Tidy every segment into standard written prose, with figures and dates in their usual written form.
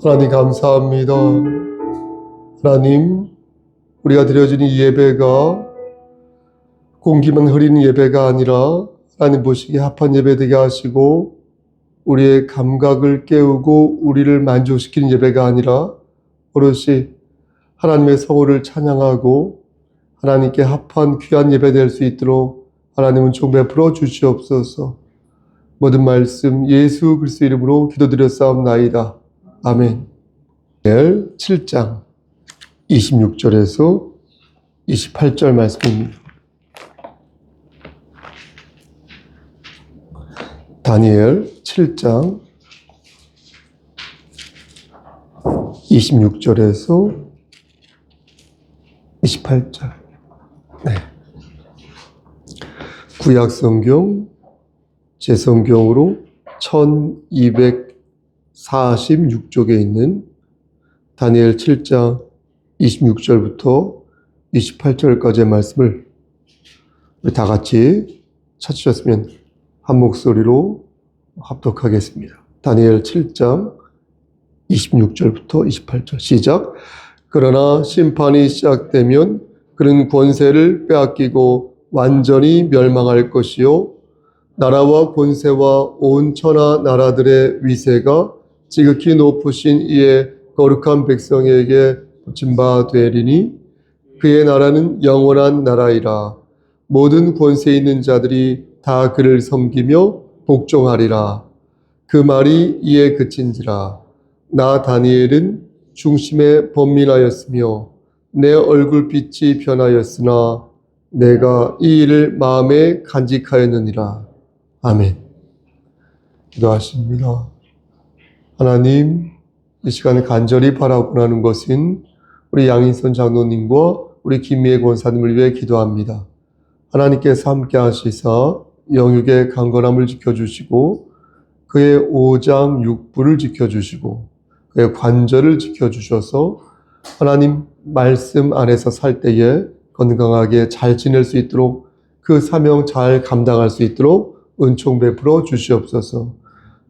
하나님 감사합니다. 하나님, 우리가 드려지는 이 예배가 공기만 흐리는 예배가 아니라 하나님 보시기에 합한 예배 되게 하시고 우리의 감각을 깨우고 우리를 만족시키는 예배가 아니라 오롯이 하나님의 성호를 찬양하고 하나님께 합한 귀한 예배 될 수 있도록 하나님은 좀 베풀어 주시옵소서. 모든 말씀 예수 그리스도 이름으로 기도드렸사옵나이다. 아멘. 7장 26절에서 28절 말씀입니다. 다니엘 7장 26절에서 28절. 네. 구약성경 제 성경으로 1246쪽에 있는 다니엘 7장 26절부터 28절까지의 말씀을 우리 다 같이 찾으셨으면 한 목소리로 합독하겠습니다. 다니엘 7장 26절부터 28절 시작. 그러나 심판이 시작되면 그런 권세를 빼앗기고 완전히 멸망할 것이요 나라와 권세와 온 천하 나라들의 위세가 지극히 높으신 이의 거룩한 백성에게 붙임 바 되리니 그의 나라는 영원한 나라이라. 모든 권세 있는 자들이 다 그를 섬기며 복종하리라. 그 말이 이에 그친지라. 나 다니엘은 중심에 번민하였으며 내 얼굴빛이 변하였으나 내가 이 일을 마음에 간직하였느니라. 아멘. 기도하십니다. 하나님, 이 시간에 간절히 바라고 하는 것은 우리 양인선 장로님과 우리 김미애 권사님을 위해 기도합니다. 하나님께서 함께 하시사 영육의 강건함을 지켜주시고 그의 오장 육부를 지켜주시고 그의 관절을 지켜주셔서 하나님 말씀 안에서 살 때에 건강하게 잘 지낼 수 있도록 그 사명 잘 감당할 수 있도록 은총 베풀어 주시옵소서.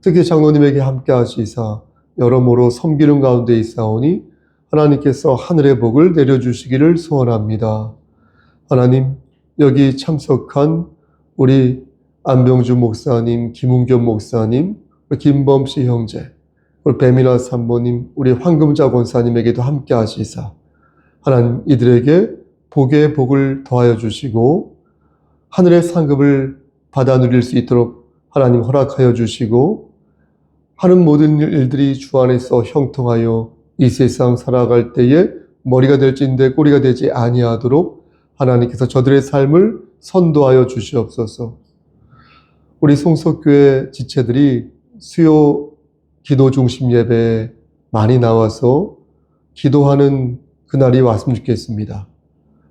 특히 장로님에게 함께 하시사 여러모로 섬기는 가운데 있사오니 하나님께서 하늘의 복을 내려주시기를 소원합니다. 하나님, 여기 참석한 우리 안병주 목사님, 김웅겸 목사님, 우리 김범씨 형제, 우리 배민아 산모님, 우리 황금자 권사님에게도 함께 하시사 하나님 이들에게 복의 복을 더하여 주시고 하늘의 상급을 받아 누릴 수 있도록 하나님 허락하여 주시고 하는 모든 일들이 주 안에서 형통하여 이 세상 살아갈 때에 머리가 될진데 꼬리가 되지 아니하도록 하나님께서 저들의 삶을 선도하여 주시옵소서. 우리 송석교회 지체들이 수요 기도 중심 예배에 많이 나와서 기도하는 그날이 왔으면 좋겠습니다.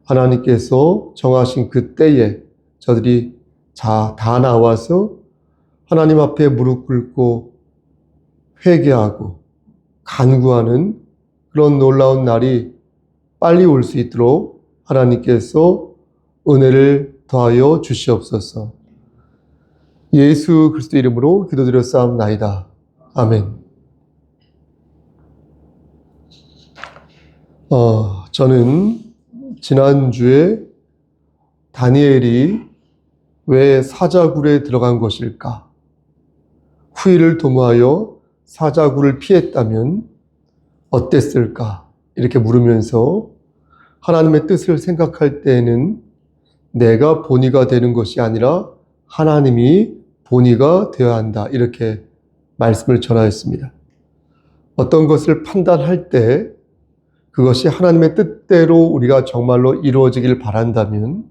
하나님께서 정하신 그 때에 저들이 다 나와서 하나님 앞에 무릎 꿇고 회개하고 간구하는 그런 놀라운 날이 빨리 올 수 있도록 하나님께서 은혜를 더하여 주시옵소서. 예수 그리스도 이름으로 기도드렸사옵나이다. 아멘. 저는 지난주에 다니엘이 왜 사자굴에 들어간 것일까? 후일을 도모하여 사자굴을 피했다면 어땠을까? 이렇게 물으면서 하나님의 뜻을 생각할 때에는 내가 본의가 되는 것이 아니라 하나님이 본의가 되어야 한다. 이렇게 말씀을 전하였습니다. 어떤 것을 판단할 때 그것이 하나님의 뜻대로 우리가 정말로 이루어지길 바란다면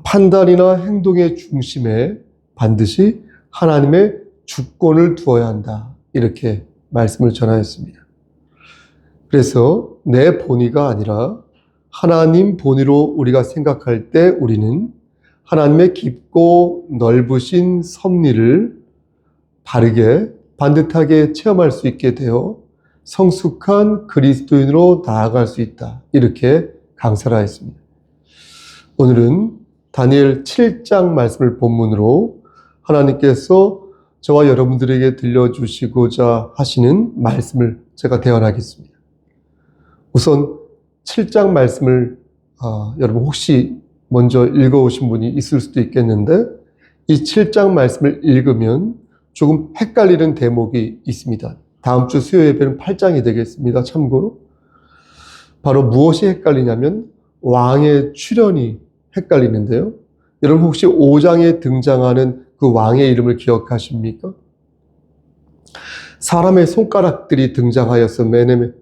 판단이나 행동의 중심에 반드시 하나님의 주권을 두어야 한다. 이렇게 말씀을 전하였습니다. 그래서 내 본의가 아니라 하나님 본의로 우리가 생각할 때 우리는 하나님의 깊고 넓으신 섭리를 바르게 반듯하게 체험할 수 있게 되어 성숙한 그리스도인으로 나아갈 수 있다. 이렇게 강사를 하였습니다. 오늘은 다니엘 7장 말씀을 본문으로 하나님께서 저와 여러분들에게 들려주시고자 하시는 말씀을 제가 대언하겠습니다. 우선 7장 말씀을 여러분 혹시 먼저 읽어오신 분이 있을 수도 있겠는데 이 7장 말씀을 읽으면 조금 헷갈리는 대목이 있습니다. 다음 주 수요 예배는 8장이 되겠습니다. 참고로 바로 무엇이 헷갈리냐면 왕의 출현이 헷갈리는데요. 여러분 혹시 5장에 등장하는 그 왕의 이름을 기억하십니까? 사람의 손가락들이 등장하여서 메네메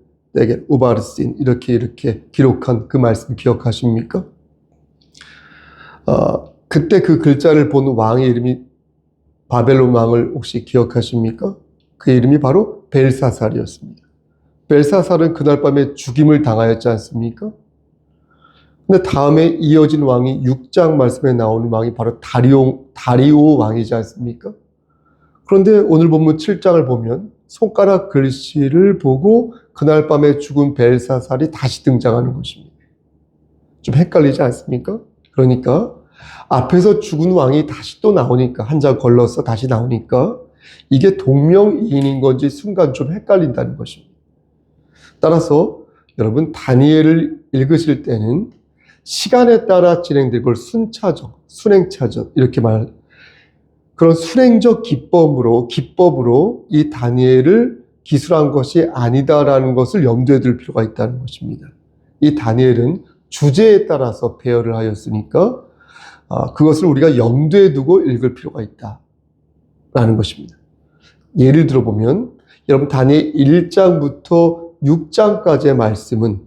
우바르신 이렇게 기록한 그 말씀 기억하십니까? 그때 그 글자를 본 왕의 이름이 바벨론 왕을 혹시 기억하십니까? 그 이름이 바로 벨사살이었습니다. 벨사살은 그날 밤에 죽임을 당하였지 않습니까? 근데 다음에 이어진 왕이 6장 말씀에 나오는 왕이 바로 다리오 왕이지 않습니까? 그런데 오늘 본문 7장을 보면 손가락 글씨를 보고 그날 밤에 죽은 벨사살이 다시 등장하는 것입니다. 좀 헷갈리지 않습니까? 그러니까 앞에서 죽은 왕이 다시 또 나오니까 한 장 걸러서 다시 나오니까 이게 동명이인인 건지 순간 좀 헷갈린다는 것입니다. 따라서 여러분 다니엘을 읽으실 때는 시간에 따라 진행되고 순차적, 순행차적 이렇게 그런 순행적 기법으로 이 다니엘을 기술한 것이 아니다라는 것을 염두에 둘 필요가 있다는 것입니다. 이 다니엘은 주제에 따라서 배열을 하였으니까 그것을 우리가 염두에 두고 읽을 필요가 있다라는 것입니다. 예를 들어보면 여러분 다니엘 1장부터 6장까지의 말씀은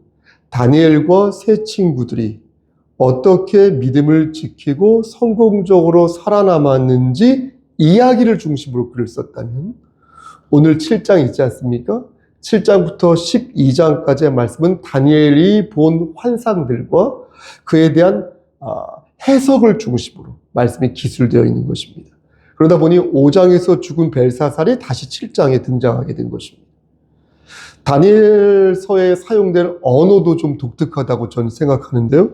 다니엘과 세 친구들이 어떻게 믿음을 지키고 성공적으로 살아남았는지 이야기를 중심으로 글을 썼다면 오늘 7장 있지 않습니까? 7장부터 12장까지의 말씀은 다니엘이 본 환상들과 그에 대한 해석을 중심으로 말씀이 기술되어 있는 것입니다. 그러다 보니 5장에서 죽은 벨사살이 다시 7장에 등장하게 된 것입니다. 다니엘서에 사용된 언어도 좀 독특하다고 저는 생각하는데요.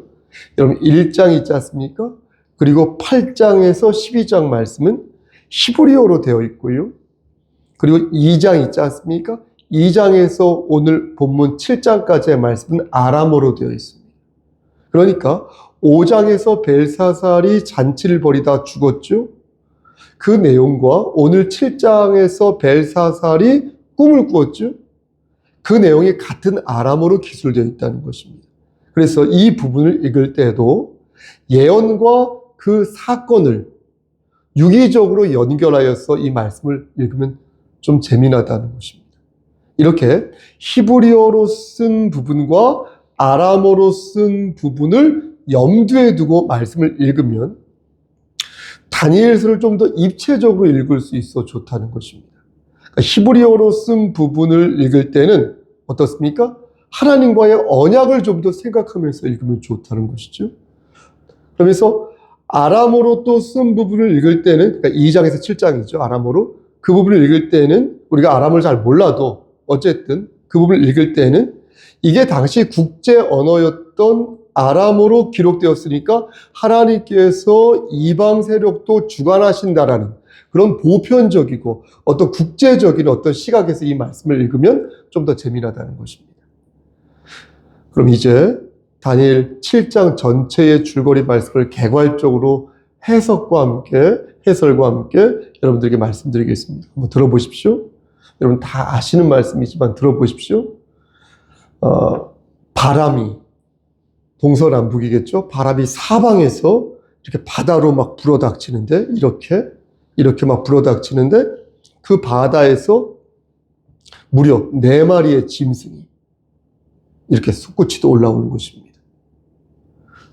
여러분 1장 있지 않습니까? 그리고 8장에서 12장 말씀은 히브리어로 되어 있고요. 그리고 2장 있지 않습니까? 2장에서 오늘 본문 7장까지의 말씀은 아람어로 되어 있습니다. 그러니까 5장에서 벨사살이 잔치를 벌이다 죽었죠. 그 내용과 오늘 7장에서 벨사살이 꿈을 꾸었죠. 그 내용이 같은 아람어로 기술되어 있다는 것입니다. 그래서 이 부분을 읽을 때에도 예언과 그 사건을 유기적으로 연결하여서 이 말씀을 읽으면 좀 재미나다는 것입니다. 이렇게 히브리어로 쓴 부분과 아람어로 쓴 부분을 염두에 두고 말씀을 읽으면 다니엘서를 좀 더 입체적으로 읽을 수 있어 좋다는 것입니다. 그러니까 히브리어로 쓴 부분을 읽을 때는 어떻습니까? 하나님과의 언약을 좀 더 생각하면서 읽으면 좋다는 것이죠. 그러면서 아람어로 또 쓴 부분을 읽을 때는, 그러니까 2장에서 7장이죠. 아람어로. 그 부분을 읽을 때는 우리가 아람어를 잘 몰라도 어쨌든 그 부분을 읽을 때는 이게 당시 국제 언어였던 아람어로 기록되었으니까 하나님께서 이방 세력도 주관하신다라는 그런 보편적이고 어떤 국제적인 어떤 시각에서 이 말씀을 읽으면 좀 더 재미나다는 것입니다. 그럼 이제 다니엘 7장 전체의 줄거리 말씀을 개괄적으로 해설과 함께 여러분들에게 말씀드리겠습니다. 한번 들어보십시오. 여러분 다 아시는 말씀이지만 들어보십시오. 바람이 동서남북이겠죠. 바람이 사방에서 이렇게 바다로 막 불어닥치는데 이렇게 막 불어닥치는데 그 바다에서 무려 4마리의 짐승이 이렇게 솟구치도 올라오는 것입니다.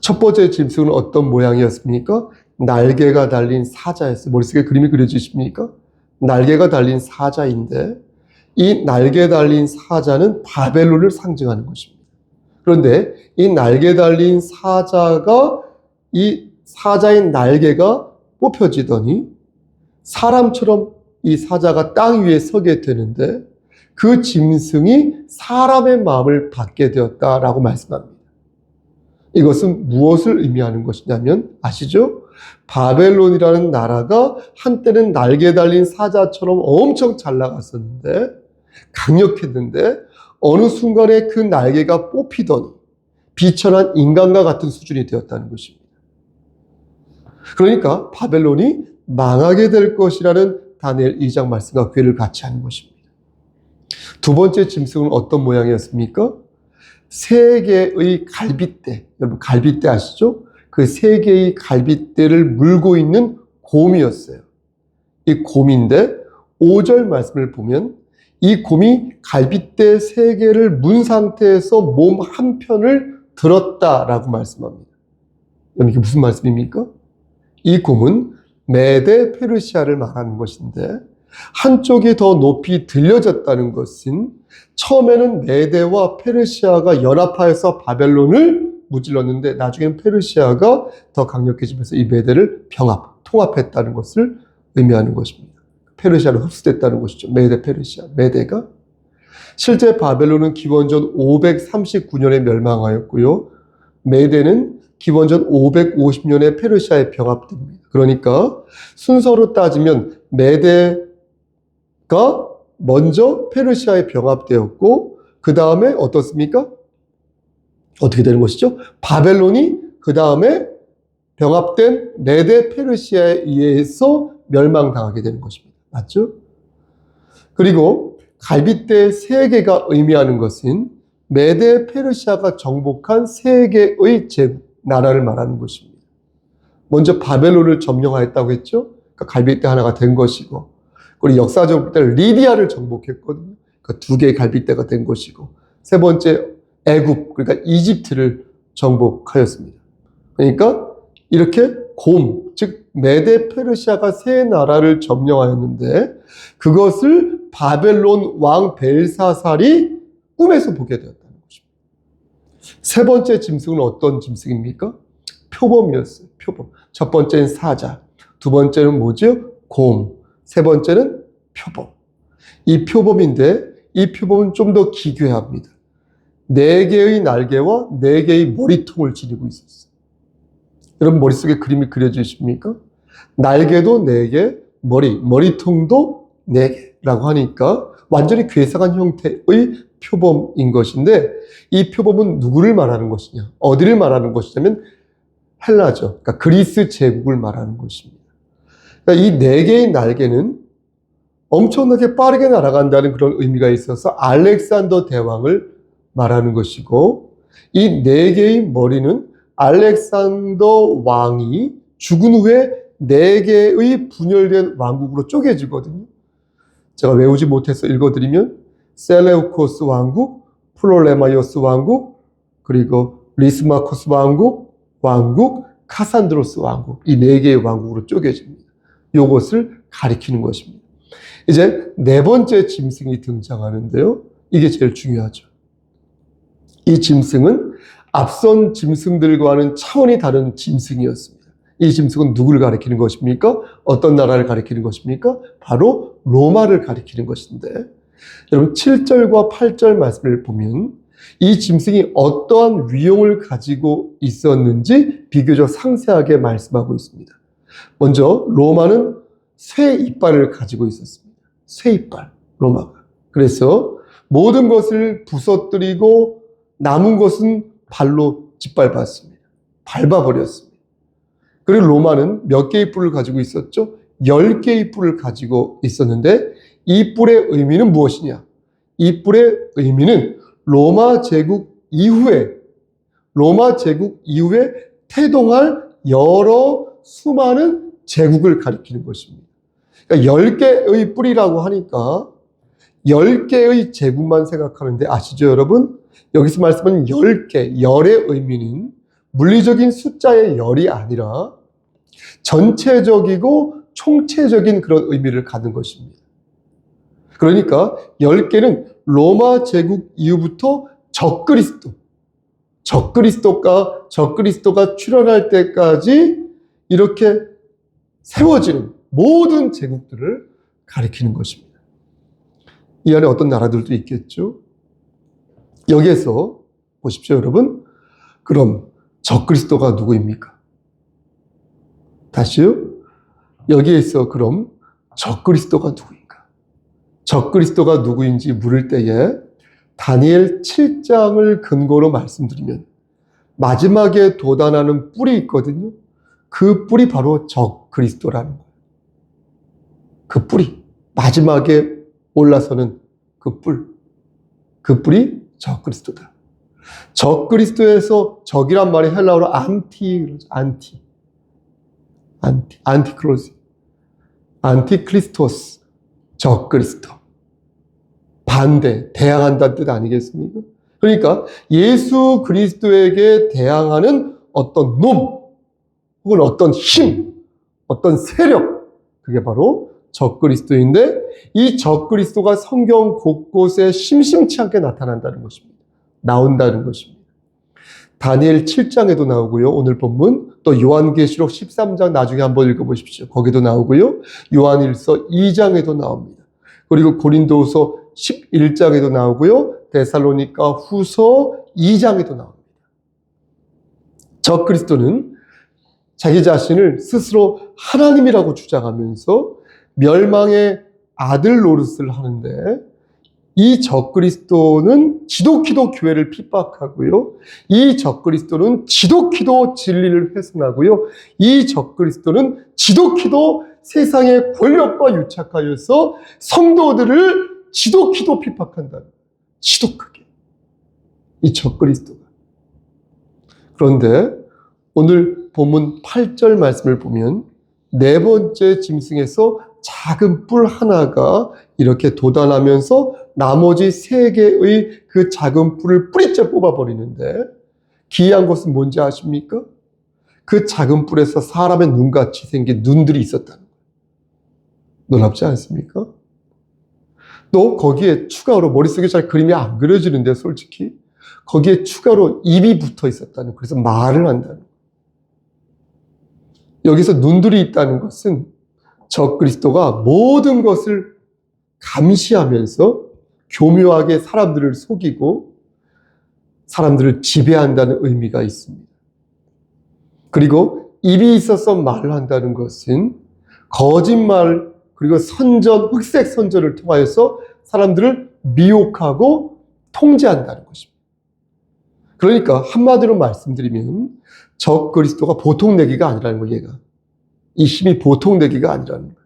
첫 번째 짐승은 어떤 모양이었습니까? 날개가 달린 사자였어요. 머릿속에 그림이 그려지십니까? 날개가 달린 사자인데 이 날개 달린 사자는 바벨론을 상징하는 것입니다. 그런데 이 날개 달린 사자가 이 사자의 날개가 뽑혀지더니 사람처럼 이 사자가 땅 위에 서게 되는데 그 짐승이 사람의 마음을 받게 되었다라고 말씀합니다. 이것은 무엇을 의미하는 것이냐면 아시죠? 바벨론이라는 나라가 한때는 날개 달린 사자처럼 엄청 잘 나갔었는데, 강력했는데, 어느 순간에 그 날개가 뽑히더니 비천한 인간과 같은 수준이 되었다는 것입니다. 그러니까 바벨론이 망하게 될 것이라는 다니엘 2장 말씀과 괴를 같이 하는 것입니다. 두 번째 짐승은 어떤 모양이었습니까? 세 개의 갈빗대, 여러분 갈빗대 아시죠? 그 세 개의 갈빗대를 물고 있는 곰이었어요. 이 곰인데 5절 말씀을 보면 이 곰이 갈빗대 세 개를 문 상태에서 몸 한편을 들었다라고 말씀합니다. 여러분 이게 무슨 말씀입니까? 이 곰은 메데 페르시아를 말하는 것인데 한쪽이 더 높이 들려졌다는 것은 처음에는 메데와 페르시아가 연합하여서 바벨론을 무찔렀는데 나중에는 페르시아가 더 강력해지면서 이 메데를 통합했다는 것을 의미하는 것입니다. 페르시아로 흡수됐다는 것이죠. 메데 페르시아. 메데가 실제 바벨론은 기원전 539년에 멸망하였고요. 메데는 기원전 550년에 페르시아에 병합됩니다. 그러니까 순서로 따지면 메데가 먼저 페르시아에 병합되었고 그 다음에 어떻습니까? 어떻게 되는 것이죠? 바벨론이 그 다음에 병합된 메데 페르시아에 의해서 멸망당하게 되는 것입니다. 맞죠? 그리고 갈빗대 세 개가 의미하는 것은 메데 페르시아가 정복한 세 개의 제국, 나라를 말하는 것입니다. 먼저 바벨론을 점령하였다고 했죠? 그러니까 갈빗대 하나가 된 것이고, 그리고 역사적으로 리디아를 정복했거든요. 그러니까 두 개의 갈빗대가 된 것이고, 세 번째 애굽, 그러니까 이집트를 정복하였습니다. 그러니까 이렇게 곰, 즉 메데 페르시아가 세 나라를 점령하였는데 그것을 바벨론 왕 벨사살이 꿈에서 보게 되었다는 것입니다. 세 번째 짐승은 어떤 짐승입니까? 표범이었어요. 표범. 첫 번째는 사자, 두 번째는 뭐죠? 곰, 세 번째는 표범. 이 표범인데 이 표범은 좀 더 기괴합니다. 4개의 날개와 4개의 머리통을 지니고 있었어요. 여러분 머릿속에 그림이 그려지십니까? 날개도 4개, 머리통도 4개라고 하니까 완전히 괴상한 형태의 표범인 것인데 이 표범은 누구를 말하는 것이냐? 어디를 말하는 것이냐면 헬라죠. 그러니까 그리스 제국을 말하는 것입니다. 그러니까 이 4개의 날개는 엄청나게 빠르게 날아간다는 그런 의미가 있어서 알렉산더 대왕을 말하는 것이고 이 4개의 머리는 알렉산더 왕이 죽은 후에 4개의 분열된 왕국으로 쪼개지거든요. 제가 외우지 못해서 읽어드리면 셀레우코스 왕국, 플롤레마이오스 왕국, 그리고 리스마코스 왕국, 카산드로스 왕국, 이 4개의 왕국으로 쪼개집니다. 이것을 가리키는 것입니다. 이제 네 번째 짐승이 등장하는데요. 이게 제일 중요하죠. 이 짐승은 앞선 짐승들과는 차원이 다른 짐승이었습니다. 이 짐승은 누구를 가리키는 것입니까? 어떤 나라를 가리키는 것입니까? 바로 로마를 가리키는 것인데 여러분 7절과 8절 말씀을 보면 이 짐승이 어떠한 위용을 가지고 있었는지 비교적 상세하게 말씀하고 있습니다. 먼저 로마는 쇠 이빨을 가지고 있었습니다. 쇠 이빨, 로마가. 그래서 모든 것을 부서뜨리고 남은 것은 발로 짓밟았습니다. 밟아버렸습니다. 그리고 로마는 몇 개의 뿔을 가지고 있었죠? 10개의 뿔을 가지고 있었는데 이 뿔의 의미는 무엇이냐? 이 뿔의 의미는 로마 제국 이후에 태동할 여러 수많은 제국을 가리키는 것입니다. 그러니까 10개의 뿔이라고 하니까 10개의 제국만 생각하는데 아시죠 여러분? 여기서 말씀하는 10개, 열의 의미는 물리적인 숫자의 열이 아니라 전체적이고 총체적인 그런 의미를 갖는 것입니다. 그러니까 10개는 로마 제국 이후부터 적그리스도가 출현할 때까지 이렇게 세워지는 모든 제국들을 가리키는 것입니다. 이 안에 어떤 나라들도 있겠죠. 여기에서 보십시오 여러분. 그럼 적그리스도가 누구입니까? 다시요. 여기에서 그럼 적그리스도가 누구인가? 적그리스도가 누구인지 물을 때에 다니엘 7장을 근거로 말씀드리면 마지막에 돋아나는 뿔이 있거든요. 그 뿔이 바로 적그리스도라는 거예요. 그 뿔이 마지막에 올라서는 그 뿔이 적그리스도다. 적그리스도에서 적이란 말이 헬라어로 안티크리스토스, 적그리스도. 반대, 대항한다는 뜻 아니겠습니까? 그러니까 예수 그리스도에게 대항하는 어떤 놈, 혹은 어떤 힘, 어떤 세력, 그게 바로 적그리스도인데 이 적그리스도가 성경 곳곳에 심심치 않게 나타난다는 것입니다. 나온다는 것입니다. 다니엘 7장에도 나오고요. 오늘 본문 또 요한계시록 13장 나중에 한번 읽어보십시오. 거기도 나오고요. 요한일서 2장에도 나옵니다. 그리고 고린도후서 11장에도 나오고요. 데살로니가 후서 2장에도 나옵니다. 적그리스도는 자기 자신을 스스로 하나님이라고 주장하면서 멸망의 아들 노릇을 하는데 이 적그리스도는 지독히도 교회를 핍박하고요. 이 적그리스도는 지독히도 진리를 훼손하고요. 이 적그리스도는 지독히도 세상의 권력과 유착하여서 성도들을 지독히도 핍박한다. 지독하게. 이 적그리스도가. 그런데 오늘 본문 8절 말씀을 보면 네 번째 짐승에서 작은 뿔 하나가 이렇게 돋아나면서 나머지 세 개의 그 작은 뿔을 뿌리째 뽑아버리는데 기이한 것은 뭔지 아십니까? 그 작은 뿔에서 사람의 눈같이 생긴 눈들이 있었다는 거예요. 놀랍지 않습니까? 또 거기에 추가로 머릿속에 잘 그림이 안 그려지는데 솔직히 거기에 추가로 입이 붙어 있었다는 거예요. 그래서 말을 한다는 거예요. 여기서 눈들이 있다는 것은 적그리스도가 모든 것을 감시하면서 교묘하게 사람들을 속이고 사람들을 지배한다는 의미가 있습니다. 그리고 입이 있어서 말을 한다는 것은 거짓말 그리고 선전, 흑색 선전을 통하여서 사람들을 미혹하고 통제한다는 것입니다. 그러니까 한마디로 말씀드리면 적그리스도가 보통 내기가 아니라는 거예요. 얘가. 이 힘이 보통 내기가 아니라는 거예요.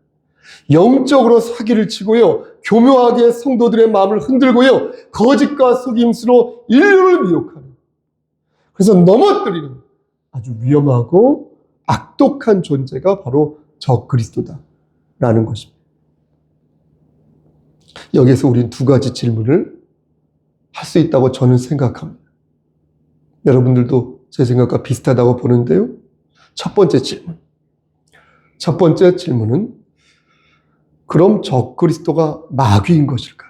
영적으로 사기를 치고요. 교묘하게 성도들의 마음을 흔들고요. 거짓과 속임수로 인류를 미혹하는. 그래서 넘어뜨리는 아주 위험하고 악독한 존재가 바로 적그리스도다라는 것입니다. 여기에서 우리는 두 가지 질문을 할 수 있다고 저는 생각합니다. 여러분들도 제 생각과 비슷하다고 보는데요. 첫 번째 질문. 첫 번째 질문은 그럼 적그리스도가 마귀인 것일까?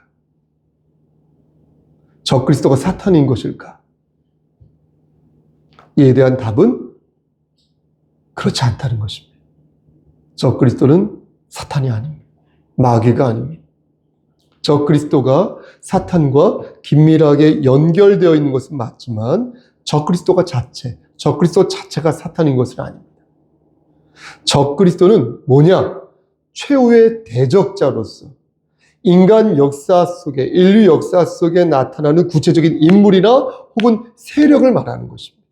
적그리스도가 사탄인 것일까? 이에 대한 답은 그렇지 않다는 것입니다. 적그리스도는 사탄이 아닙니다. 마귀가 아닙니다. 적그리스도가 사탄과 긴밀하게 연결되어 있는 것은 맞지만 적그리스도 자체가 사탄인 것은 아닙니다. 적그리스도는 뭐냐? 최후의 대적자로서 인간 역사 속에, 인류 역사 속에 나타나는 구체적인 인물이나 혹은 세력을 말하는 것입니다.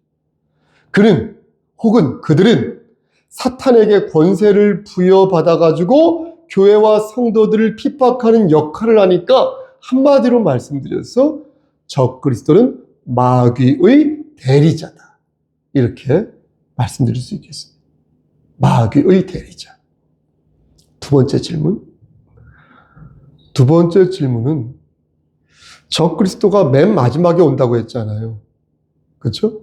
그들은 사탄에게 권세를 부여받아가지고 교회와 성도들을 핍박하는 역할을 하니까 한마디로 말씀드려서 적그리스도는 마귀의 대리자다. 이렇게 말씀드릴 수 있겠습니다. 마귀의 대리자. 두 번째 질문은 적그리스도가 맨 마지막에 온다고 했잖아요. 그렇죠?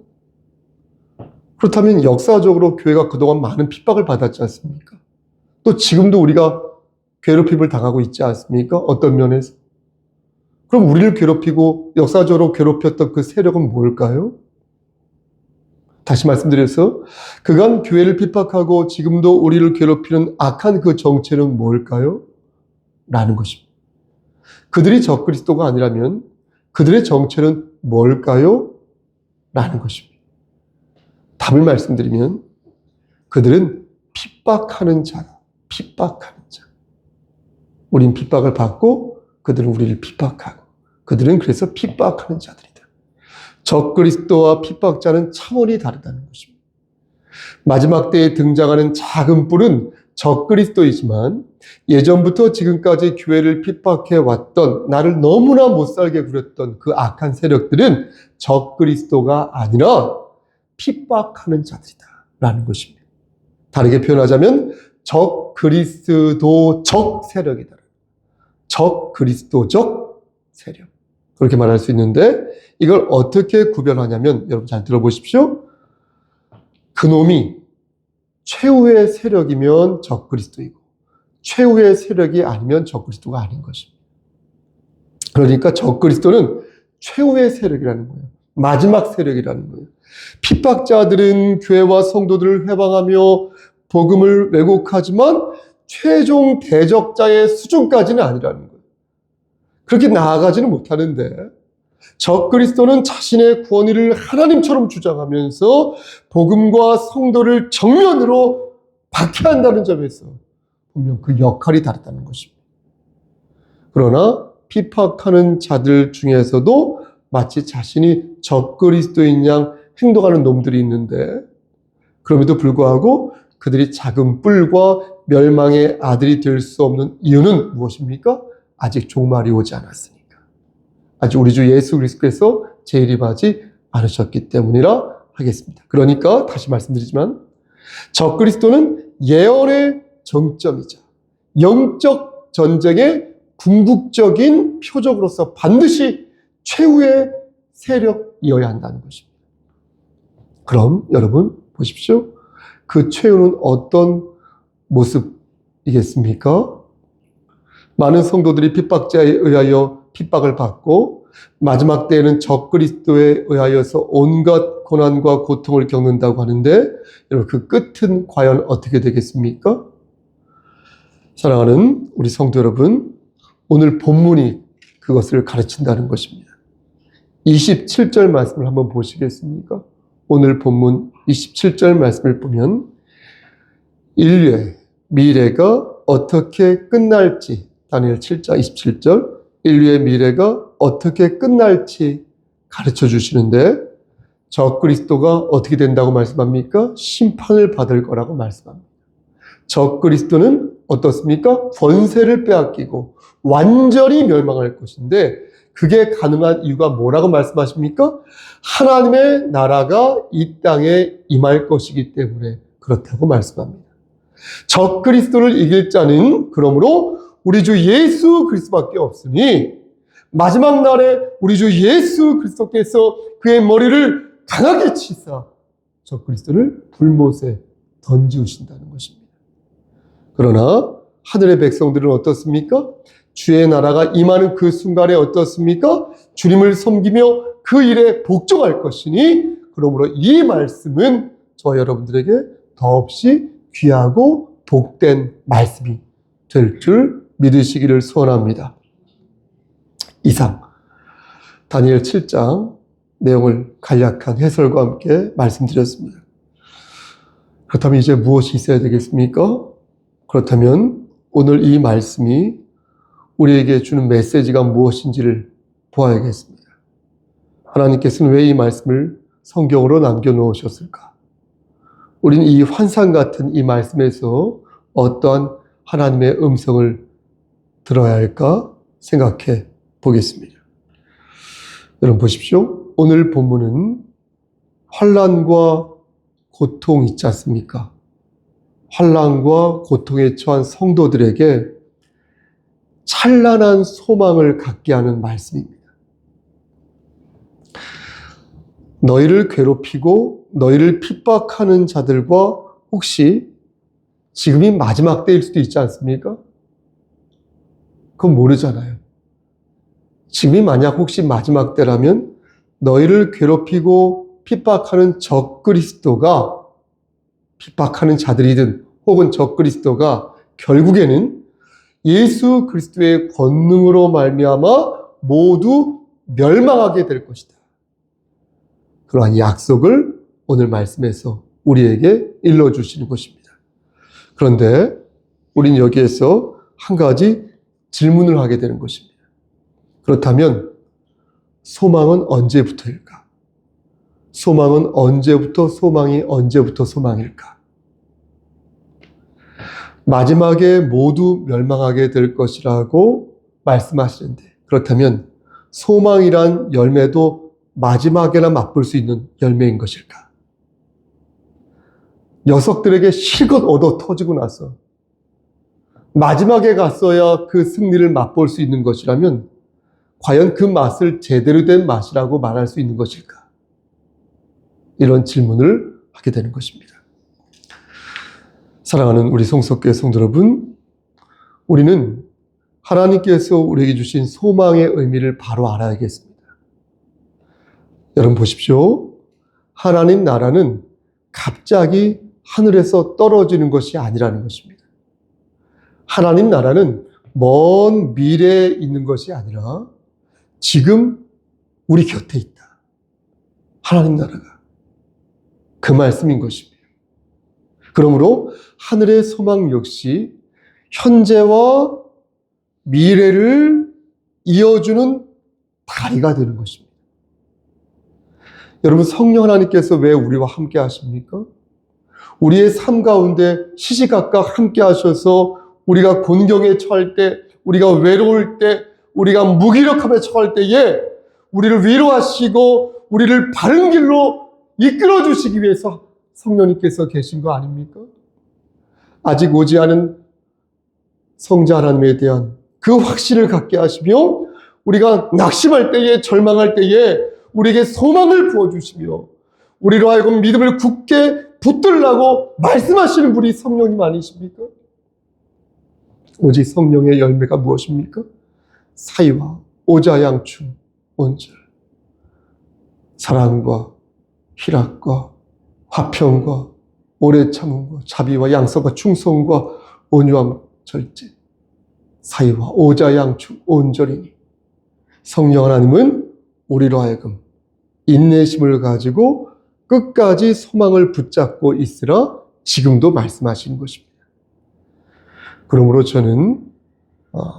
그렇다면 역사적으로 교회가 그동안 많은 핍박을 받았지 않습니까? 또 지금도 우리가 괴롭힘을 당하고 있지 않습니까? 어떤 면에서. 그럼 우리를 괴롭히고 역사적으로 괴롭혔던 그 세력은 뭘까요? 다시 말씀드려서 그간 교회를 핍박하고 지금도 우리를 괴롭히는 악한 그 정체는 뭘까요? 라는 것입니다. 그들이 적그리스도가 아니라면 그들의 정체는 뭘까요? 라는 것입니다. 답을 말씀드리면 그들은 핍박하는 자라. 핍박하는 자. 우린 핍박을 받고 그들은 우리를 핍박하고 그들은 그래서 핍박하는 자들이다. 적그리스도와 핍박자는 차원이 다르다는 것입니다. 마지막 때에 등장하는 작은 뿔은 적그리스도이지만 예전부터 지금까지 교회를 핍박해 왔던, 나를 너무나 못살게 구렸던 그 악한 세력들은 적그리스도가 아니라 핍박하는 자들이다 라는 것입니다. 다르게 표현하자면 적그리스도적 세력이다. 적그리스도적 세력. 그렇게 말할 수 있는데 이걸 어떻게 구별하냐면, 여러분 잘 들어보십시오. 그놈이 최후의 세력이면 적그리스도이고 최후의 세력이 아니면 적그리스도가 아닌 것입니다. 그러니까 적그리스도는 최후의 세력이라는 거예요. 마지막 세력이라는 거예요. 핍박자들은 교회와 성도들을 회방하며 복음을 왜곡하지만 최종 대적자의 수준까지는 아니라는 거예요. 그렇게 나아가지는 못하는데 적그리스도는 자신의 구원의를 하나님처럼 주장하면서 복음과 성도를 정면으로 박해한다는 점에서 분명 그 역할이 다르다는 것입니다. 그러나 핍박하는 자들 중에서도 마치 자신이 적그리스도인 양 행동하는 놈들이 있는데, 그럼에도 불구하고 그들이 작은 뿔과 멸망의 아들이 될 수 없는 이유는 무엇입니까? 아직 종말이 오지 않았으니까. 아직 우리 주 예수 그리스도께서 재림하지 않으셨기 때문이라 하겠습니다. 그러니까 다시 말씀드리지만 적그리스도는 예언의 정점이자 영적 전쟁의 궁극적인 표적으로서 반드시 최후의 세력이어야 한다는 것입니다. 그럼 여러분 보십시오. 그 최후는 어떤 모습이겠습니까? 많은 성도들이 핍박자에 의하여 핍박을 받고 마지막 때에는 적그리스도에 의하여서 온갖 고난과 고통을 겪는다고 하는데, 여러분 그 끝은 과연 어떻게 되겠습니까? 사랑하는 우리 성도 여러분, 오늘 본문이 그것을 가르친다는 것입니다. 27절 말씀을 한번 보시겠습니까? 오늘 본문 27절 말씀을 보면 인류의 미래가 어떻게 끝날지, 다니엘 7장 27절, 인류의 미래가 어떻게 끝날지 가르쳐 주시는데, 적그리스도가 어떻게 된다고 말씀합니까? 심판을 받을 거라고 말씀합니다. 적그리스도는 어떻습니까? 권세를 빼앗기고 완전히 멸망할 것인데, 그게 가능한 이유가 뭐라고 말씀하십니까? 하나님의 나라가 이 땅에 임할 것이기 때문에 그렇다고 말씀합니다. 적그리스도를 이길 자는 그러므로 우리 주 예수 그리스도밖에 없으니, 마지막 날에 우리 주 예수 그리스도께서 그의 머리를 강하게 치사 적그리스도를 불못에 던지우신다는 것입니다. 그러나 하늘의 백성들은 어떻습니까? 주의 나라가 임하는 그 순간에 어떻습니까? 주님을 섬기며 그 일에 복종할 것이니, 그러므로 이 말씀은 저와 여러분들에게 더없이 귀하고 복된 말씀이 될 줄 믿으시기를 소원합니다. 이상 다니엘 7장 내용을 간략한 해설과 함께 말씀드렸습니다. 그렇다면 이제 무엇이 있어야 되겠습니까? 그렇다면 오늘 이 말씀이 우리에게 주는 메시지가 무엇인지를 보아야겠습니다. 하나님께서는 왜 이 말씀을 성경으로 남겨놓으셨을까? 우리는 이 환상 같은 이 말씀에서 어떠한 하나님의 음성을 들어야 할까 생각해 보겠습니다. 여러분 보십시오. 오늘 본문은 환난과 고통 있지 않습니까? 환난과 고통에 처한 성도들에게 찬란한 소망을 갖게 하는 말씀입니다. 너희를 괴롭히고 너희를 핍박하는 자들과 혹시 지금이 마지막 때일 수도 있지 않습니까? 그건 모르잖아요. 지금이 만약 혹시 마지막 때라면 너희를 괴롭히고 핍박하는 적그리스도가, 핍박하는 자들이든 혹은 적그리스도가 결국에는 예수 그리스도의 권능으로 말미암아 모두 멸망하게 될 것이다. 그러한 약속을 오늘 말씀에서 우리에게 일러주시는 것입니다. 그런데 우린 여기에서 한 가지 질문을 하게 되는 것입니다. 그렇다면 소망은 언제부터일까? 소망은 언제부터 소망이 언제부터 소망일까? 마지막에 모두 멸망하게 될 것이라고 말씀하시는데, 그렇다면 소망이란 열매도 마지막에나 맛볼 수 있는 열매인 것일까? 녀석들에게 실컷 얻어 터지고 나서 마지막에 갔어야 그 승리를 맛볼 수 있는 것이라면 과연 그 맛을 제대로 된 맛이라고 말할 수 있는 것일까? 이런 질문을 하게 되는 것입니다. 사랑하는 우리 성석교회 성도 여러분, 우리는 하나님께서 우리에게 주신 소망의 의미를 바로 알아야겠습니다. 여러분 보십시오. 하나님 나라는 갑자기 하늘에서 떨어지는 것이 아니라는 것입니다. 하나님 나라는 먼 미래에 있는 것이 아니라 지금 우리 곁에 있다. 하나님 나라가. 그 말씀인 것입니다. 그러므로 하늘의 소망 역시 현재와 미래를 이어주는 다리가 되는 것입니다. 여러분, 성령 하나님께서 왜 우리와 함께 하십니까? 우리의 삶 가운데 시시각각 함께 하셔서 우리가 곤경에 처할 때, 우리가 외로울 때, 우리가 무기력함에 처할 때에 우리를 위로하시고 우리를 바른 길로 이끌어 주시기 위해서 성령님께서 계신 거 아닙니까? 아직 오지 않은 성자 하나님에 대한 그 확신을 갖게 하시며 우리가 낙심할 때에, 절망할 때에 우리에게 소망을 부어주시며 우리로 하여금 믿음을 굳게 붙들라고 말씀하시는 분이 성령님 아니십니까? 오직 성령의 열매가 무엇입니까? 사이와 오자양충, 온절, 사랑과 희락과 화평과 오래 참음과 자비와 양선과 충성과 온유함, 절제, 사이와 오자양충, 온절이니 성령 하나님은 우리로 하여금 인내심을 가지고 끝까지 소망을 붙잡고 있으라 지금도 말씀하시는 것입니다. 그러므로 저는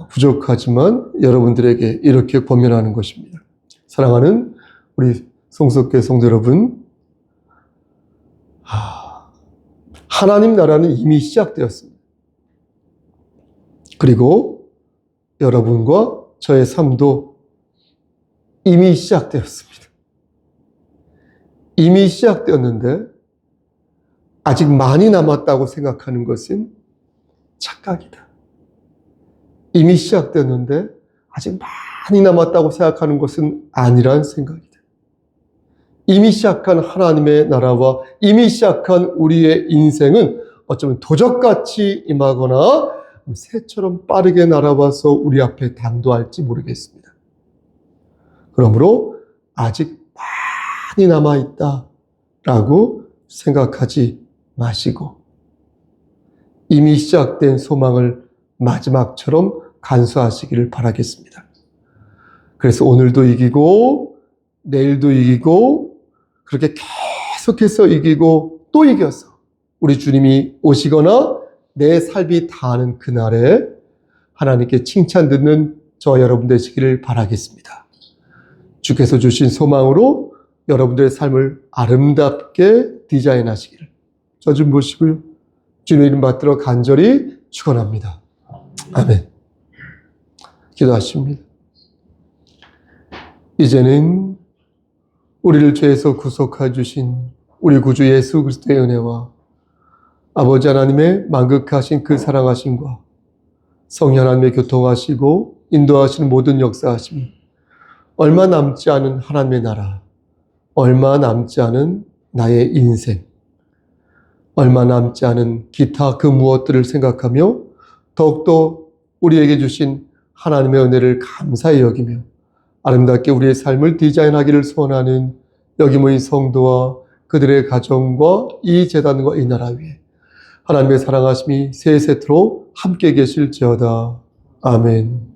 부족하지만 여러분들에게 이렇게 권면하는 것입니다. 사랑하는 우리 성석교회 성도 여러분, 하나님 나라는 이미 시작되었습니다. 그리고 여러분과 저의 삶도 이미 시작되었습니다. 이미 시작되었는데 아직 많이 남았다고 생각하는 것은 착각이다. 이미 시작되었는데 아직 많이 남았다고 생각하는 것은 아니란 생각이다. 이미 시작한 하나님의 나라와 이미 시작한 우리의 인생은 어쩌면 도적같이 임하거나 새처럼 빠르게 날아와서 우리 앞에 당도할지 모르겠습니다. 그러므로 아직 많이 남아있다라고 생각하지 마시고 이미 시작된 소망을 마지막처럼 간수하시기를 바라겠습니다. 그래서 오늘도 이기고 내일도 이기고 그렇게 계속해서 이기고 또 이겨서 우리 주님이 오시거나 내 삶이 다하는 그날에 하나님께 칭찬 듣는 저와 여러분 되시기를 바라겠습니다. 주께서 주신 소망으로 여러분들의 삶을 아름답게 디자인하시기를 저 좀 보시고요. 주님의 이름 받들어 간절히 축원합니다. 아멘. 기도하십니다. 이제는 우리를 죄에서 구속해 주신 우리 구주 예수 그리스도의 은혜와 아버지 하나님의 만극하신 그 사랑하심과 성령 하나님의 교통하시고 인도하시는 모든 역사하심, 얼마 남지 않은 하나님의 나라, 얼마 남지 않은 나의 인생, 얼마 남지 않은 기타 그 무엇들을 생각하며 더욱더 우리에게 주신 하나님의 은혜를 감사히 여기며 아름답게 우리의 삶을 디자인하기를 소원하는 여기 모인 성도와 그들의 가정과 이 재단과 이 나라 위에 하나님의 사랑하심이 세세토록 함께 계실지어다. 아멘.